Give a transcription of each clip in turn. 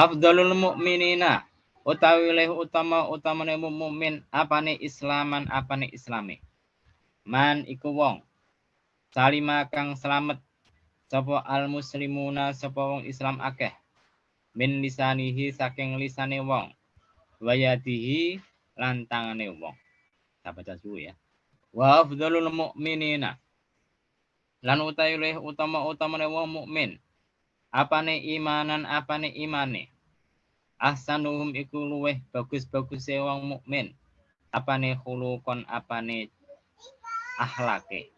Afdalul mukminina utawi leh utamane mukmin apane islaman apane islame. Man iku wong salima kang slamet sapa al muslimuna sapa wong Islam akeh min lisanihi saking lisane wong wayadihi lan tangane wong. Sabaca suwe ya. Wa afdalul mukminina lan utawi leh utamane wong mukmin apane imanan apane imane. Ahsanuhum iku luweh bagus-baguse wong mukmin. Apane khulukon apane akhlake.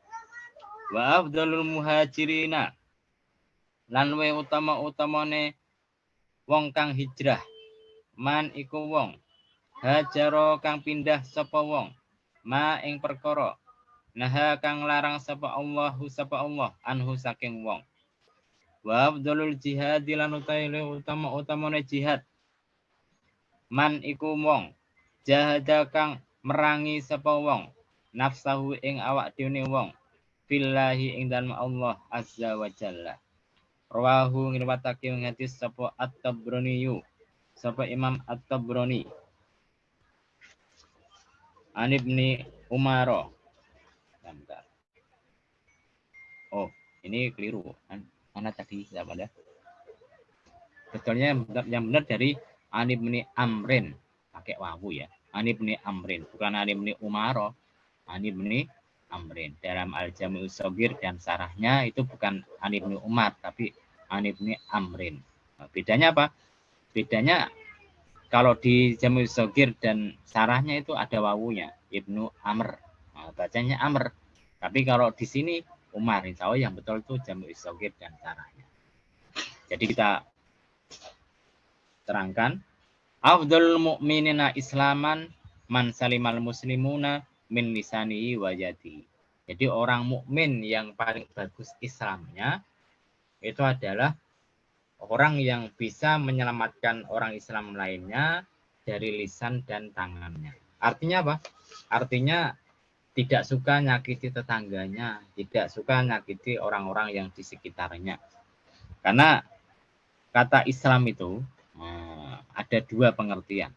Wa afdalul muhajirina lan luweh utamane wong kang hijrah. Man iku wong hajaro kang pindah sapa wong ma ing perkara naha kang larang sapa Allahu sapa Allah anhu saking wong. Wa afdalul jihad lan utawi utamane jihad. Man iku wong jahada kang merangi sapa wong nafsahu ing awak dhewe wong fillahi ing dalem Allah azza wa jalla. Rawahu ngriwatake hadis sapa At-Tabrani sapa Imam At-Tabrani An Ibni Umar. Oh, ini keliru. Mana tadi siapa ada? Betulnya yang benar dari An Ibni Amrin, pakai wawu ya. An Ibni Amrin, bukan An Ibni Umar. An Ibni Amrin. Dalam Al-Jami'us Shaghir dan sarahnya itu bukan An Ibni Umar, tapi An Ibni Amrin. Nah, bedanya apa? Bedanya kalau di Jami'us Shaghir dan sarahnya itu ada wawunya, Ibnu Amr. Nah, bacanya Amr. Tapi kalau di sini Umar, insya Allah yang betul itu Jami'us Shaghir dan sarahnya. Jadi kita terangkan afdhalul mu'minina islaman man salimal muslimuna min lisanihi wa yadihi. Jadi orang mukmin yang paling bagus Islamnya itu adalah orang yang bisa menyelamatkan orang Islam lainnya dari lisan dan tangannya. Artinya apa? Artinya tidak suka nyakiti tetangganya, tidak suka nyakiti orang-orang yang di sekitarnya. Karena kata Islam itu ada dua pengertian.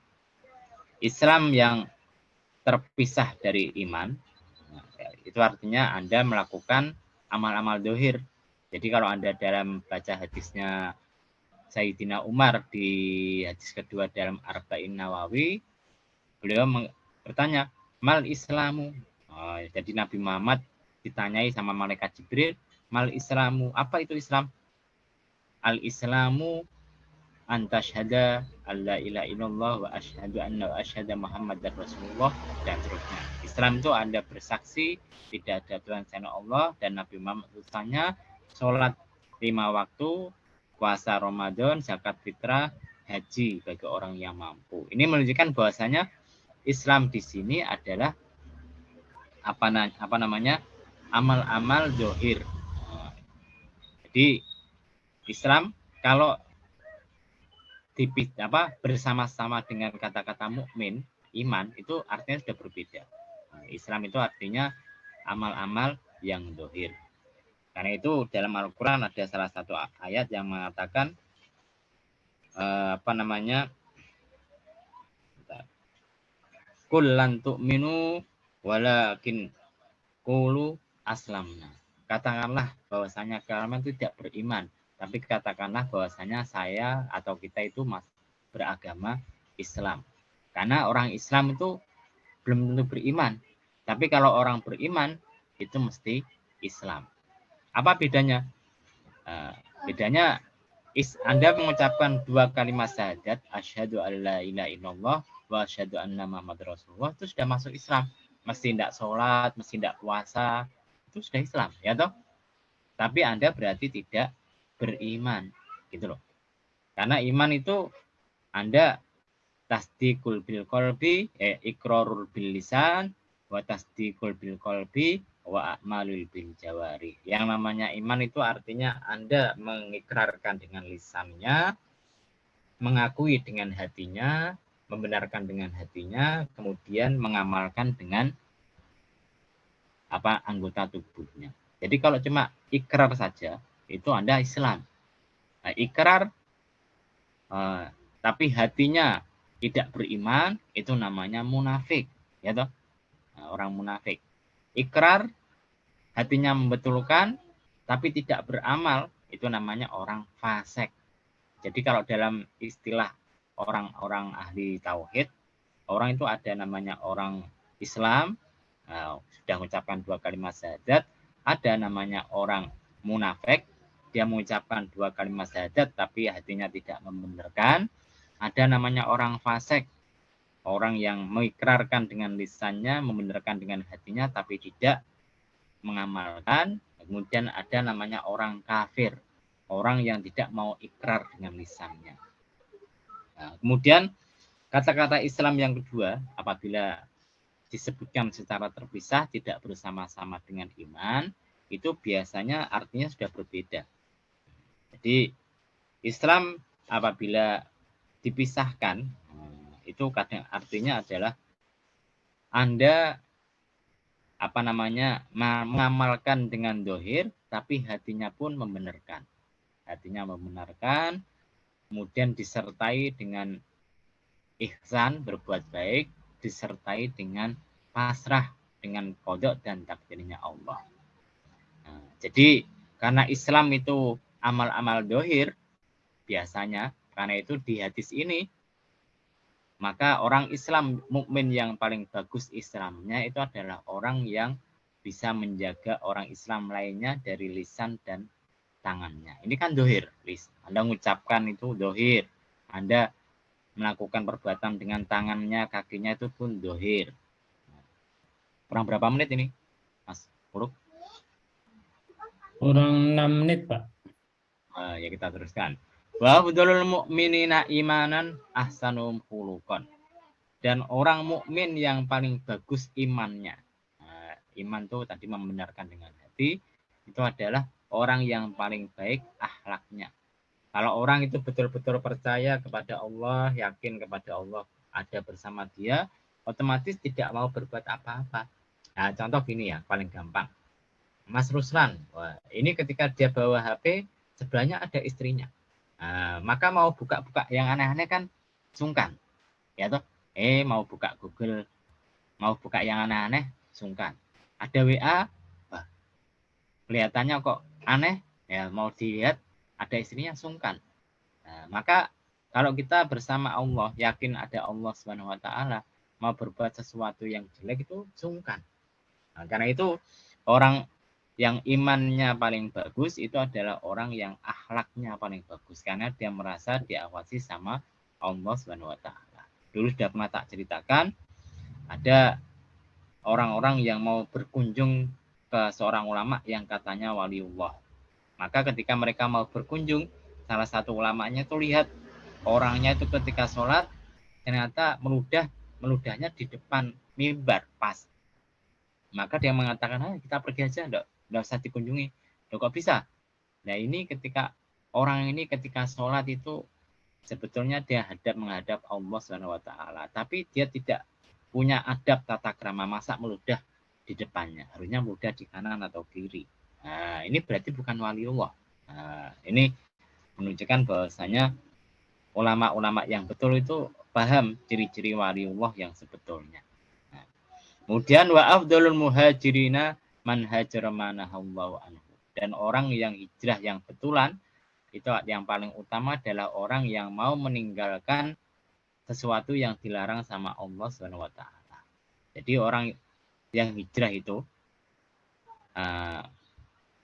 Islam yang terpisah dari iman, itu artinya Anda melakukan amal-amal dohir. Jadi kalau Anda dalam baca hadisnya Sayyidina Umar di hadis kedua dalam Arba'in Nawawi, beliau bertanya, mal Islamu? Jadi Nabi Muhammad ditanyai sama malaikat Jibril, mal Islamu, apa itu Islam? Al Islamu anta syahada alla ilaha illallah wa asyhadu anna wa asyhadu Muhammadar Rasulullah dan seterusnya. Islam itu Anda bersaksi tidak ada Tuhan selain Allah dan Nabi Muhammad utusannya, sholat 5 waktu, puasa Ramadan, zakat fitrah, haji bagi orang yang mampu. Ini menunjukkan bahwasanya Islam di sini adalah apa namanya? Amal-amal zahir. Jadi Islam kalau bersama-sama dengan kata-kata mukmin, iman itu artinya sudah berbeda. Islam itu artinya amal-amal yang zahir. Karena itu dalam Al-Qur'an ada salah satu ayat yang mengatakan Qul lan tu'minu walakin qulu aslamna. Katakanlah bahwasanya kalian itu tidak beriman, tapi katakanlah bahwasanya saya atau kita itu beragama Islam. Karena orang Islam itu belum tentu beriman. Tapi kalau orang beriman itu mesti Islam. Apa bedanya? Bedanya Anda mengucapkan 2 kalimat syahadat, asyhadu alla ilaha illallah wa asyhadu anna Muhammadar Rasulullah, itu sudah masuk Islam. Mesti tidak sholat, mesti tidak puasa, itu sudah Islam, ya toh? Tapi Anda berarti tidak beriman, gitu loh. Karena iman itu Anda tasdiqul bil qalbi, iqrarul bil lisan, wa tasdiqul bil qalbi, wa a'malul bil jawari. Yang namanya iman itu artinya Anda mengikrarkan dengan lisannya, mengakui dengan hatinya, membenarkan dengan hatinya, kemudian mengamalkan dengan anggota tubuhnya. Jadi kalau cuma ikrar saja, itu Anda Islam. Nah, ikrar tapi hatinya tidak beriman, itu namanya munafik, ya toh. Orang munafik. Ikrar, hatinya membetulkan, tapi tidak beramal, itu namanya orang fasik. Jadi kalau dalam istilah orang-orang ahli tauhid, orang itu ada namanya orang Islam, sudah mengucapkan 2 kalimat syahadat, ada namanya orang munafik, dia mengucapkan 2 kalimat syahadat tapi hatinya tidak membenarkan, ada namanya orang fasik, orang yang mengikrarkan dengan lisannya, membenarkan dengan hatinya tapi tidak mengamalkan. Kemudian ada namanya orang kafir, orang yang tidak mau ikrar dengan lisannya. Kemudian kata-kata Islam yang kedua, apabila disebutkan secara terpisah tidak bersama-sama dengan iman, itu biasanya artinya sudah berbeda. Jadi Islam apabila dipisahkan, itu kadang artinya adalah Anda mengamalkan dengan dohir, tapi hatinya pun membenarkan. Hatinya membenarkan, kemudian disertai dengan ihsan, berbuat baik, disertai dengan pasrah dengan qada dan takdirnya Allah. Jadi karena Islam itu amal-amal dohir, biasanya karena itu di hadis ini, maka orang Islam mukmin yang paling bagus Islamnya itu adalah orang yang bisa menjaga orang Islam lainnya dari lisan dan tangannya. Ini kan dohir. Anda mengucapkan itu dohir. Anda melakukan perbuatan dengan tangannya, kakinya itu pun dohir. Kurang berapa menit ini, Mas Puruk? Kurang 6 menit, Pak. Ya kita teruskan. Wa budulul mu'minina imanan ahsanum khuluqan. Dan orang mukmin yang paling bagus imannya. Iman itu tadi membenarkan dengan hati, itu adalah orang yang paling baik akhlaknya. Kalau orang itu betul-betul percaya kepada Allah, yakin kepada Allah ada bersama dia, otomatis tidak mau berbuat apa-apa. Nah, contoh gini ya, paling gampang. Mas Ruslan, ini ketika dia bawa HP, sebelahnya ada istrinya. Maka mau buka-buka yang aneh-aneh kan sungkan. Ya toh? Mau buka Google, mau buka yang aneh-aneh, sungkan. Ada WA, kelihatannya kok aneh, ya mau dilihat, ada istrinya, sungkan. Maka kalau kita bersama Allah, yakin ada Allah Subhanahu wa taala, mau berbuat sesuatu yang jelek itu sungkan. Karena itu orang yang imannya paling bagus itu adalah orang yang akhlaknya paling bagus karena dia merasa diawasi sama Allah Subhanahu wa taala. Dulu sudah pernah tak ceritakan, ada orang-orang yang mau berkunjung ke seorang ulama yang katanya waliullah. Maka ketika mereka mau berkunjung, salah satu ulamanya itu lihat orangnya itu ketika sholat ternyata meludahnya di depan mimbar pas. Maka dia mengatakan, kita pergi aja, enggak usah dikunjungi. Loh, kok bisa? Nah ini ketika orang ini ketika sholat itu sebetulnya dia menghadap Allah Subhanahu wa taala, tapi dia tidak punya adab tata krama, masa meludah di depannya, harusnya meludah di kanan atau kiri. Nah, ini berarti bukan waliullah. Nah, ini menunjukkan bahwasanya ulama-ulama yang betul itu paham ciri-ciri waliullah yang sebetulnya. Nah, kemudian wa afdalul muhajirina man hajara manahallahu anhu. Dan orang yang hijrah yang betulan itu yang paling utama adalah orang yang mau meninggalkan sesuatu yang dilarang sama Allah Subhanahu wa taala. Jadi orang yang hijrah itu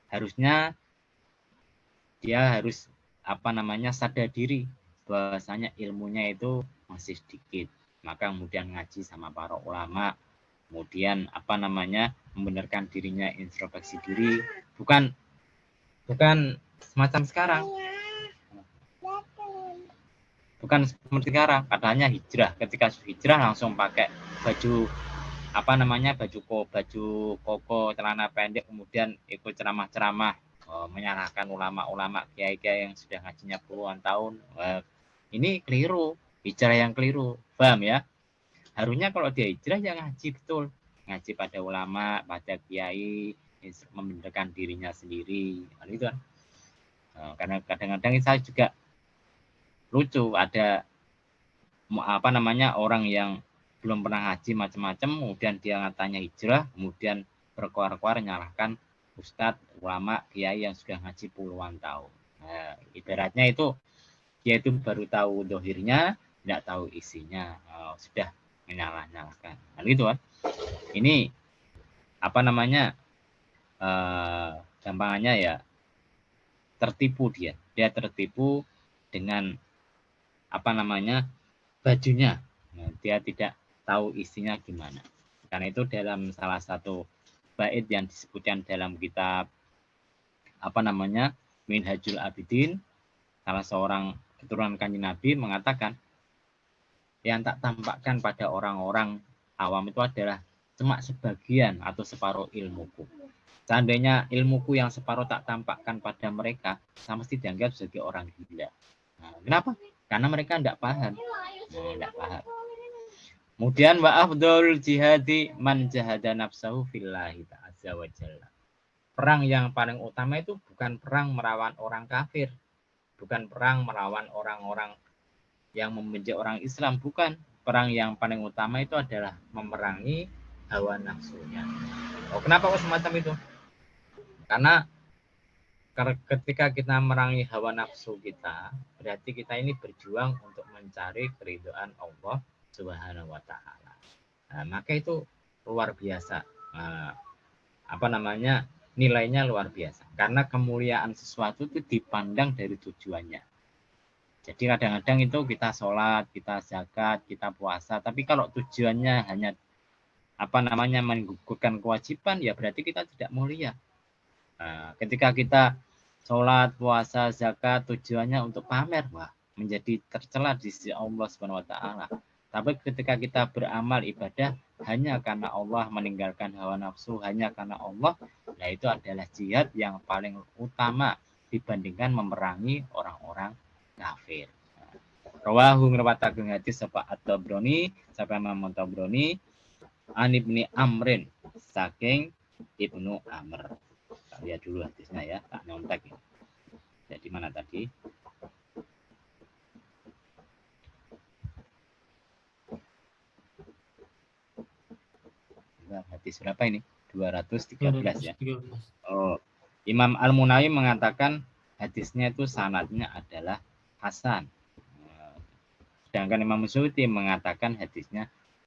harusnya dia harus sadar diri bahwasanya ilmunya itu masih sedikit. Maka kemudian ngaji sama para ulama, kemudian membenarkan dirinya, introspeksi diri, bukan semacam sekarang. Bukan seperti sekarang, katanya hijrah. Ketika hijrah langsung pakai baju baju koko, celana pendek, kemudian ikut ceramah-ceramah, menyalahkan ulama-ulama, kiai-kiai yang sudah ngajinya puluhan tahun. Ini keliru, hijrah yang keliru, paham ya? Harusnya kalau dia hijrah ya ngaji betul, ngaji pada ulama, pada kiai, membenarkan dirinya sendiri, itu kan. Karena kadang-kadang saya juga lucu, ada orang yang belum pernah haji macam-macam, kemudian dia katanya hijrah, kemudian berkoar-koar nyalahkan ustadz, ulama, kiai yang sudah ngaji puluhan tahun. Nah, ibaratnya itu dia itu baru tahu dohirnya, tidak tahu isinya, sudah menyalah-nyalahkan. Nah, gitu kan. Ini gampangannya ya tertipu dia. Dia tertipu dengan bajunya. Nah, dia tidak tahu isinya gimana. Karena itu dalam salah satu bait yang disebutkan dalam kitab Minhajul Abidin, salah seorang keturunan Kanjeng Nabi mengatakan, yang tak tampakkan pada orang-orang awam itu adalah cuma sebagian atau separuh ilmuku. Seandainya ilmuku yang separuh tak tampakkan pada mereka, sama mesti dianggap sebagai orang gila. Nah, kenapa? Karena mereka tidak paham. Tidak paham. Kemudian wa afdhal jihadi man jahada nafsahu fillahi ta'azza wa jalla. Perang yang paling utama itu bukan perang melawan orang kafir, bukan perang melawan orang-orang yang membenci orang Islam, bukan. Perang yang paling utama itu adalah memerangi hawa nafsunya. Kenapa kok semacam itu? Karena ketika kita memerangi hawa nafsu kita, berarti kita ini berjuang untuk mencari keridhaan Allah Subhanahu wa taala. Nah, maka itu luar biasa. Nilainya luar biasa. Karena kemuliaan sesuatu itu dipandang dari tujuannya. Jadi kadang-kadang itu kita sholat, kita zakat, kita puasa, tapi kalau tujuannya hanya menggugurkan kewajiban, ya berarti kita tidak mulia. Nah, ketika kita sholat, puasa, zakat, tujuannya untuk pamer, wah, menjadi tercela di sisi Allah Subhanahu wa taala. Tapi ketika kita beramal ibadah hanya karena Allah, meninggalkan hawa nafsu hanya karena Allah, nah itu adalah jihad yang paling utama dibandingkan memerangi orang-orang kafir. Rawahu ngrawatakeun hadis sapa At-Tabrani, sapa Imam Tabrani, an Ibnu Amrin, saking Ibnu Amr. Kita lihat dulu hadisnya ya, tak nyontek. Jadi mana tadi? Hadis berapa ini? 213 ya. Imam Al-Munawi mengatakan hadisnya itu sanadnya adalah hasan. Sedangkan Imam Suyuti mengatakan hadisnya